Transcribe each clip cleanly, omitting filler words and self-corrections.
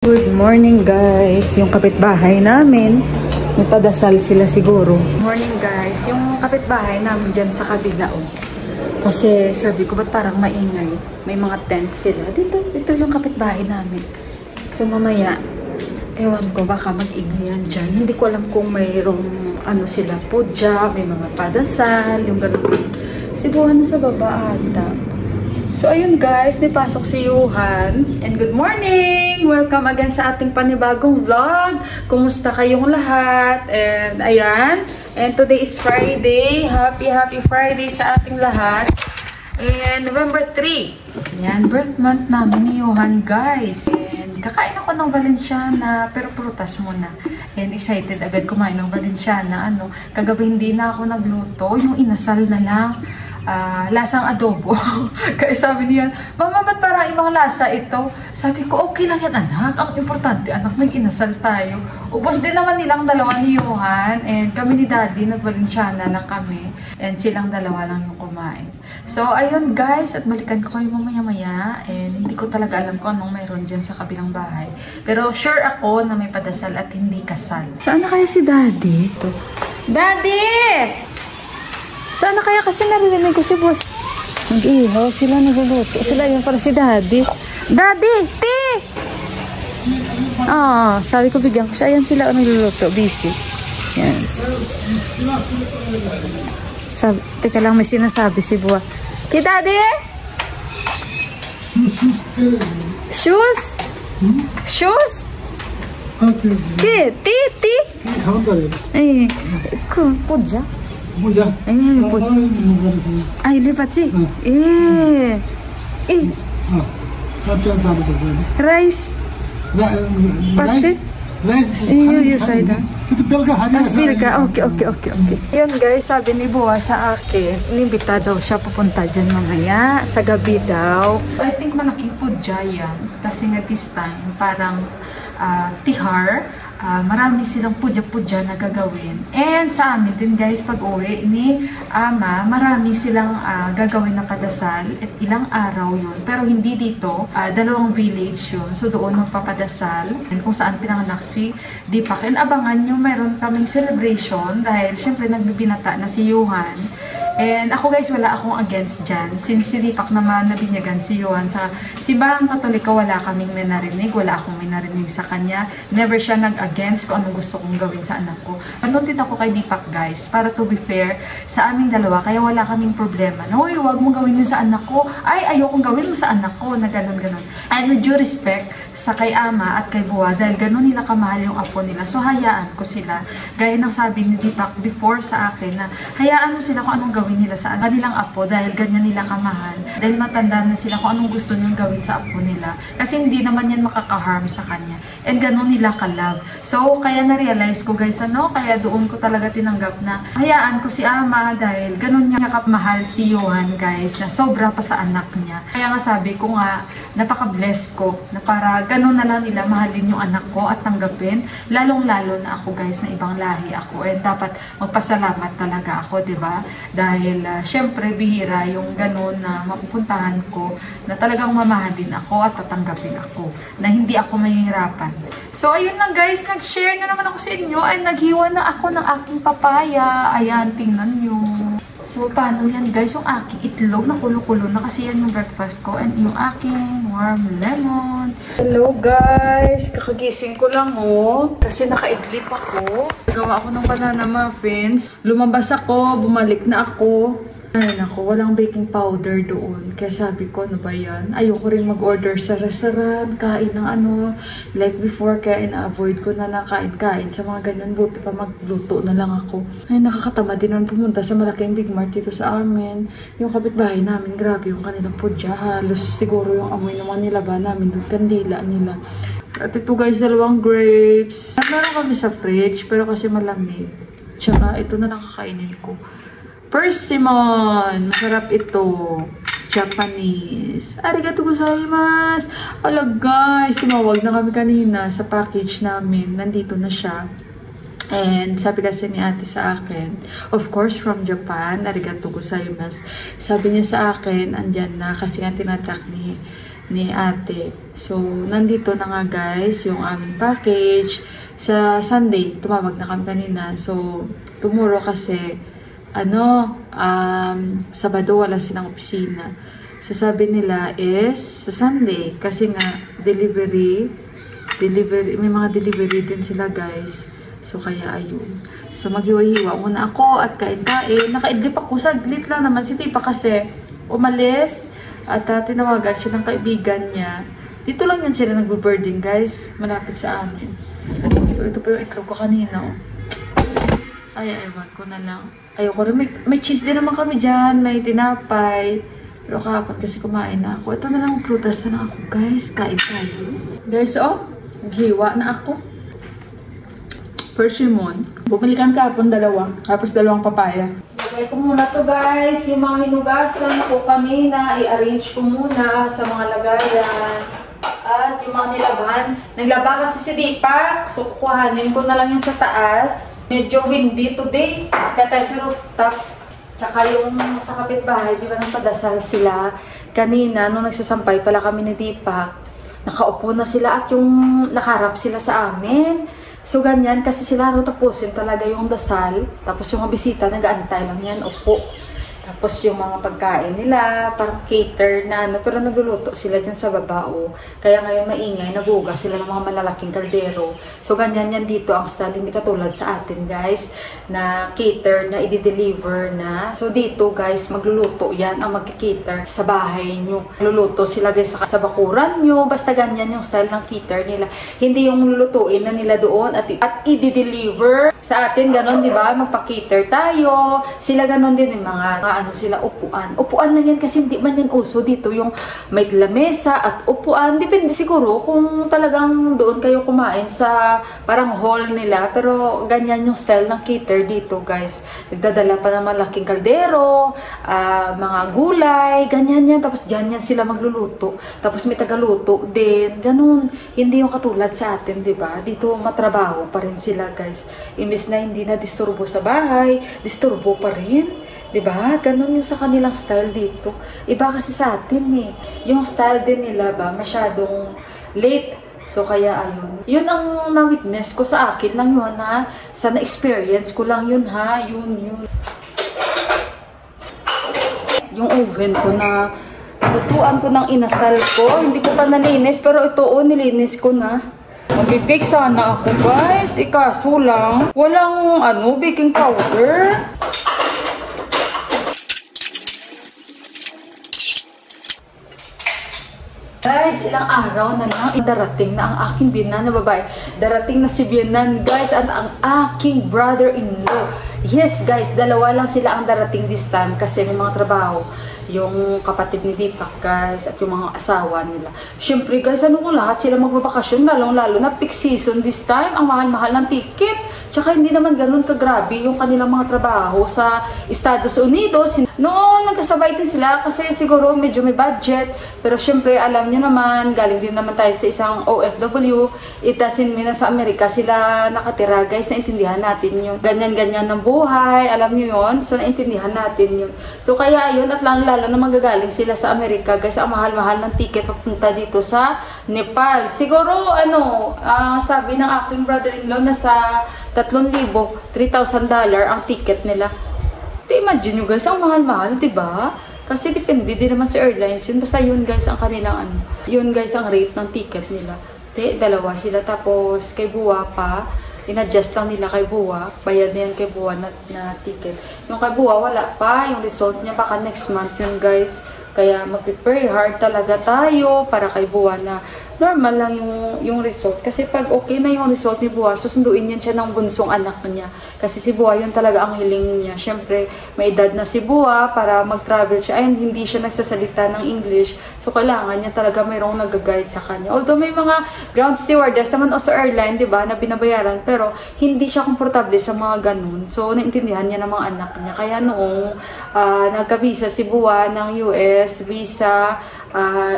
Good morning guys, yung kapitbahay namin, nagpadasal sila siguro. Morning guys, yung kapitbahay namin dyan sa kabila Kasi sabi ko ba't parang maingay, may mga tent sila. Dito yung kapitbahay namin. So mamaya, ewan ko baka mag-ingay yan dyan. Hindi ko alam kung mayroong sila pudya, may mga padasal, yung ganun. Sibuhan na sa baba ata. So, ayun guys, may pasok si Johan. And good morning! Welcome again sa ating panibagong vlog. Kumusta kayong lahat? And ayan. And today is Friday. Happy Friday sa ating lahat. And November 3. Ayan, birth month namin ni Johan guys. And kakain ako ng Valenciana, pero prutas muna. And excited agad kumain ng Valenciana. Kagabi hindi na ako nagluto. Yung inasal na lang. Lasang adobo. Kaya sabi niya, Mama, ba't parang ibang lasa ito? Sabi ko, okay lang yan anak. Ang importante, anak, nag-inasal tayo. Ubos din naman nilang dalawa ni Johan. And kami ni Daddy, nag-Valenciana lang kami. And silang dalawa lang yung kumain. So, ayun guys, at balikan ko kayo mamaya-maya. And hindi ko talaga alam kung anong mayroon dyan sa kabilang bahay. Pero sure ako na may padasal at hindi kasal. Saan na kaya si Daddy? Ito. Daddy! Saan na kaya kasi narinig ko si boss? Nag-ihaw sila nagluluto. Sila yun para si Daddy. Daddy! Tea! Sabi ko bigyan ko siya. Ayan sila nagluluto. Busy. Yan. Teka lang, may sinasabi si Buwa. Kay Daddy? Shoes? Shoes? Tea? Tea? Eh, pudya? Puja. Ile pachi. Rice. Pachi. Yung side. Okay. Yun guys, sabi ni Buwa sa akin, inimbita daw siya pupunta dyan mamaya, sa gabi daw. I think malaking pudya yan. Kasi nga this time, parang tihar. Marami silang pudya-pudya na gagawin. And sa amin din guys, pag uwi ni Ama, marami silang gagawin na padasal at ilang araw yun. Pero hindi dito, dalawang village yun. So doon magpapadasal. And kung saan pinanganak si Deepak. And abangan nyo, meron kaming celebration dahil syempre nagbibinata na si Johan. And ako guys, wala akong against dyan. Since si Deepak naman nabinyagan si Johan sa Simbahang Katolika, wala kaming may narinig. Wala akong may narinig sa kanya. Never siya nag-against kung anong gusto kong gawin sa anak ko. Nanutin ako kay Deepak guys, para to be fair sa aming dalawa. Kaya wala kaming problema. Hoy, wag mong gawin yun sa anak ko. Ay, ayokong gawin mo sa anak ko. Na ganon-ganon. And with due respect sa kay Ama at kay Buwa, dahil ganon nila kamahal yung apo nila. So hayaan ko sila. Gaya ng sabi ni Deepak before sa akin na hayaan mo sila kung anong gawin nila sa kanilang apo dahil ganyan nila kamahal. Dahil matanda na sila kung anong gusto niyang gawin sa apo nila. Kasi hindi naman yan makaka-harm sa kanya. And ganun nila ka-love. So, kaya na-realize ko guys, kaya doon ko talaga tinanggap na hayaan ko si Ama dahil ganun niya kamahal si Johan guys, na sobra pa sa anak niya. Kaya nga sabi ko nga, napaka-bless ko na para ganun na lang nila mahalin yung anak ko at tanggapin. Lalong-lalo na ako guys, na ibang lahi ako. And dapat magpasalamat talaga ako, diba? Dahil syempre bihira yung ganun na mapupuntahan ko na talagang mamahalin ako at tatanggapin ako na hindi ako mahihirapan. So ayun na guys, nag-share na naman ako sa inyo ay naghiwa na ako ng aking papaya. Ayan, tingnan nyo. So paano yan guys, yung aking itlog na kulo-kulo na kasi yan yung breakfast ko and yung aking warm lemon. Hello guys, kakagising ko lang kasi naka-idlip ako. Gawa ako ng banana muffins. Lumabas ako, bumalik na ako. Ay nako, walang baking powder doon. Kaya sabi ko, ano ba yan? Ayoko rin mag-order sa restaurant, kain ng like before, kaya ina-avoid ko na kain sa mga ganyan. Buti pa magluto na lang ako. Ay, nakakatama din naman pumunta sa malaking Big Mart dito sa amin. Yung kapitbahay namin, grabe yung kanilang pudya. Halos siguro yung amoy naman nilaba namin, yung kandila nila. At ito guys, dalawang grapes. Meron kami sa fridge, pero kasi malamig. Tsaka ito na lang kakainin ko. Persimmon. Masarap ito. Japanese. Arigatou gozaimasu. Ala guys, tumawag na kami kanina sa package namin. Nandito na siya. And sabi kasi ni ate sa akin, of course from Japan, arigatou gozaimasu. Sabi niya sa akin, andyan na kasi nga tinatrack ni ate. So, nandito na nga guys yung aming package. Sa Sunday, tumawag na kami kanina. So, tomorrow kasi, Sabado wala silang opisina. So, sabi nila is sa Sunday. Kasi nga, delivery, may mga delivery din sila guys. So, kaya ayun. So, maghiwa-hiwa muna ako at kain-kain. Nakaidlip ako, saglit lang naman si Tipa kasi umalis. At tinawagan siya ng kaibigan niya. Dito lang yan sila nagbo-birding guys. Malapit sa amin. So, ito pa yung itlog ko kanina. Oh. Ay, ewan ko na lang. Ayoko rin. May cheese din naman kami dyan. May tinapay. Pero kahapon kasi kumain na ako. Ito na lang prutas na lang ako guys. Kain tayo. Guys, naghiwa na ako. Persimmon. Bumili kami kahapon dalawa. Tapos dalawang papaya. Lagay ko muna to guys, yung mga hinugasan ko kanina, i-arrange ko muna sa mga lagayan. At yung mga nilabahan. Naglaba kasi si Deepak, so kukuhanin ko na lang yung sa taas. Medyo windy today, kaya tayo sa rooftop. Tsaka yung sa kapitbahay, di ba nang padasal sila. Kanina, nung nagsasampay pala kami ni Deepak, nakaupo na sila at yung nakarap sila sa amin. So, ganyan. Kasi sila tapusin talaga yung dasal. Tapos yung mga bisita, nag-aantay lang yan. Upo. Tapos yung mga pagkain nila, parang cater na pero nagluluto sila dyan sa babao. Kaya ngayon maingay, naguga sila ng mga malalaking kaldero. So, ganyan yan dito ang style. Hindi katulad sa atin, guys, na cater na i-deliver na. So, dito, guys, magluluto yan ang mag-cater sa bahay nyo. Luluto sila, guys, sa bakuran nyo. Basta ganyan yung style ng cater nila. Hindi yung lulutuin na nila doon at i-deliver. Sa atin, ganon, di ba? Magpa-cater tayo. Sila ganon din yung mga sila upuan. Upuan lang yan kasi hindi man yan uso dito yung may lamesa at upuan. Depende siguro kung talagang doon kayo kumain sa parang hall nila. Pero ganyan yung style ng cater dito guys. Nagdadala pa ng malaking kaldero, mga gulay, ganyan yan. Tapos dyan yan sila magluluto. Tapos may tagaluto din. Ganun. Hindi yung katulad sa atin, di ba? Dito matrabaho pa rin sila guys. Imbis na hindi na disturbo sa bahay, disturbo pa rin. Diba? Ganun yung sa kanilang style dito. Iba kasi sa atin eh. Yung style din nila ba, masyadong late. So, kaya ayun. Yun ang na-witness ko sa akin lang yun ha. Sa na-experience ko lang yun ha. Yun. Yung oven ko na lutuan ko ng inasal ko. Hindi ko pa nalinis. Pero ito nilinis ko na. Mag-bake sana ako guys. Ikaso lang. Walang baking powder. Guys, ilang araw na lang darating na ang aking biyanan na babae. Darating na si biyanan, guys, at ang aking brother-in-law. Yes, guys, dalawa lang sila ang darating this time kasi may mga trabaho. Yung kapatid ni Deepak, guys, at yung mga asawa nila. Siyempre, guys, lahat sila magbabakasyon, lalong-lalo na peak season this time. Ang mahal-mahal ng ticket. Tsaka hindi naman ganun kagrabe yung kanilang mga trabaho sa Estados Unidos. Noon, nagkasabay din sila kasi siguro medyo may budget. Pero siyempre, alam nyo naman, galing din naman tayo sa isang OFW. Itasin mo na sa Amerika sila nakatira, guys, naintindihan natin yun. Ganyan-ganyan ng buhay, alam nyo yun. So, naintindihan natin yun. So, kaya yun, at lalo na magagaling sila sa Amerika, guys, ang mahal-mahal ng ticket papunta dito sa Nepal. Siguro, sabi ng aking brother-in-law na sa 3,000, $3,000 ang ticket nila. Imagine nyo guys, ang mahal-mahal, diba? Kasi depende din naman sa airlines yun. Basta yun guys, ang kanilang yun guys, ang rate ng ticket nila. Dalawa sila. Tapos, kay Buwa pa, in-adjust lang nila kay Buwa. Bayad na yan kay Buwa na ticket. Yung kay Buwa, wala pa. Yung result niya, baka next month yun guys. Kaya mag-prepare hard talaga tayo para kay Buwa na normal lang yung result. Kasi pag okay na yung result ni Buwa, susunduin yan siya ng bunsong anak niya. Kasi si Buwa yun talaga ang hiling niya. Siyempre, may edad na si Buwa para mag-travel siya. Ay, hindi siya nagsasalita ng English. So, kailangan niya talaga mayroong nag-guide sa kanya. Although may mga ground stewardess naman o sa airline, diba, na binabayaran. Pero, hindi siya komportable sa mga ganun. So, naintindihan niya ng mga anak niya. Kaya noong nagka-visa si Buwa ng US, visa,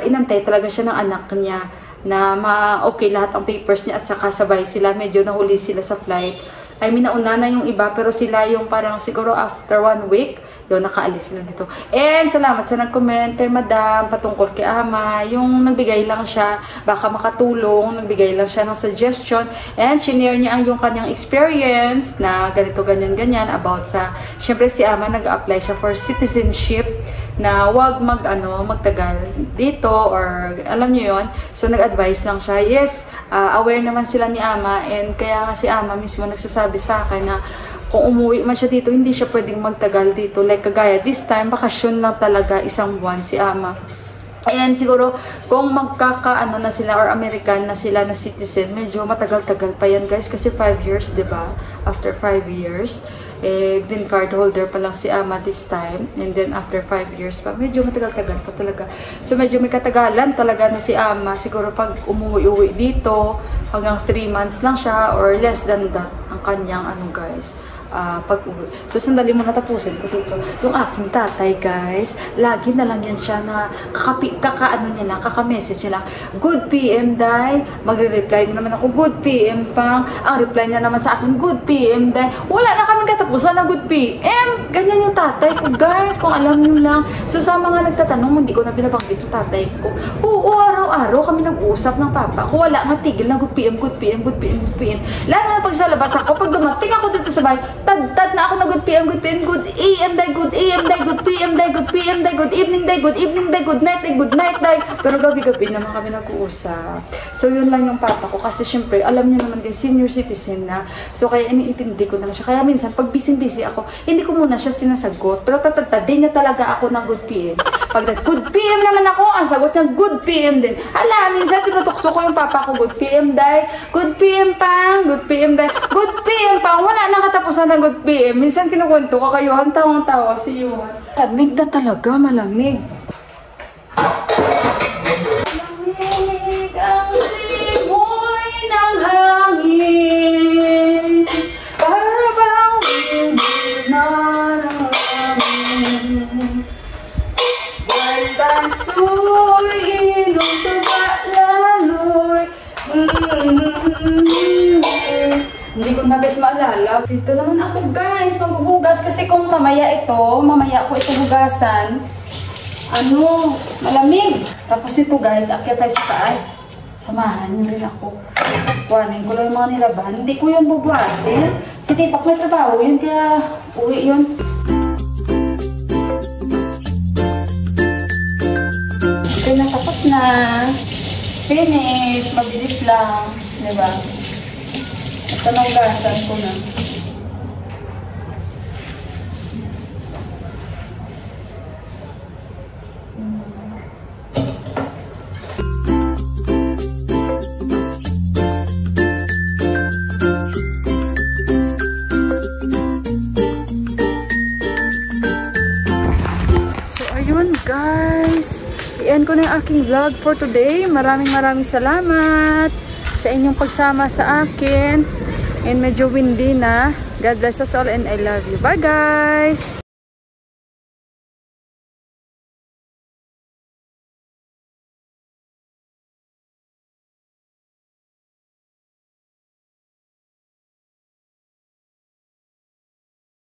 inantay talaga siya ng anak niya na okay lahat ang papers niya at saka sabay sila. Medyo nahuli sila sa flight. I mean, nauna na yung iba, pero sila yung parang siguro after 1 week, yun, nakaalis sila dito. And salamat sa nag-comment kay Madam, patungkol kay Ama, yung nagbigay lang siya, baka makatulong, nagbigay lang siya ng suggestion, and shinare niya ang yung kanyang experience na ganito, ganyan, ganyan, about sa, syempre si Ama, nag-apply siya for citizenship, na wag magtagal dito, or alam niyo yon. So nag-advise lang siya. Yes, aware naman sila ni Ama, and kaya nga si Ama mismo nagsasabi sa akin na kung umuwi man siya dito, hindi siya pwedeng magtagal dito. Like kagaya this time, bakasyon lang talaga, 1 buwan si Ama. Ayan, siguro, kung magkakaano na sila or American na sila na citizen, medyo matagal-tagal pa yan guys, kasi 5 years, diba? After 5 years, green card holder pa lang si Ama this time, and then after 5 years pa, medyo matagal-tagal pa talaga. So medyo may katagalan talaga na si Ama, siguro pag umuwi-uwi dito, hanggang 3 months lang siya, or less than that, ang kanyang guys, pag-uwi. So, sandali mo natapusin ko dito. Yung aking tatay, guys, lagi na lang yan siya na kaka-message niya lang, good PM, Day. Magre-reply na naman ako, good PM, Pang. Ang reply niya naman sa akin, good PM, Day. Wala na kaming katapusan na good PM. Ganyan yung tatay ko, guys, kung alam niyo lang. So, sa mga nagtatanong, hindi ko na binabanggit yung tatay ko. Oo, araw-araw kami nag-usap ng papa ko. Wala nga tigil na good PM, good PM, good PM, good PM. Lalo na pag sa labas ako, pag dumating ako dito sa bahay, tad na ako na good PM, good AM, day, good AM, day, good PM, day, good PM, day, good evening, day, good evening, day, good night, day. Pero gabi-gabi naman kami nag-uusap. So, yun lang yung papa ko. Kasi, syempre, alam niyo naman guys, senior citizen na. So, kaya iniintindi ko na lang siya. Kaya minsan, pag busy-busy ako, hindi ko muna siya sinasagot. Pero tatadin niya talaga ako ng good PM. Pag good PM naman ako, ang sagot niya, good PM din. Hala, minsan, tinutukso ko yung papa ko, good PM, day, good PM, Pang, good PM, day, good PM, Pang. Wala nang katapusan ng good PM. Minsan kinukwento ko kayo, ang tawang-tawa si Yuhan. Malamig na talaga, malamig. Malamig ang simoy ng hangin, para bang hindi na ng hangin. Dahil tansoy, inom tuba laloy. Hindi ko na guys maalala. Dito naman ako guys, maghuhugas. Kasi kung mamaya ko ito hugasan, malamig. Tapos ito guys, akyat tayo sa taas. Samahan nyo rin ako. Kuhanin ko lang yung mga nilabahan. Hindi ko yun bubuhatin. Si Tipak may trabaho yun, kaya uwi yun. Okay na, tapos na. Finish. Mabilis lang. Diba? Ito na hugasan ko na. So, ayun guys. I-end ko na yung aking vlog for today. Maraming salamat sa inyong pagsama sa akin. And medyo windy na. God bless us all and I love you. Bye guys!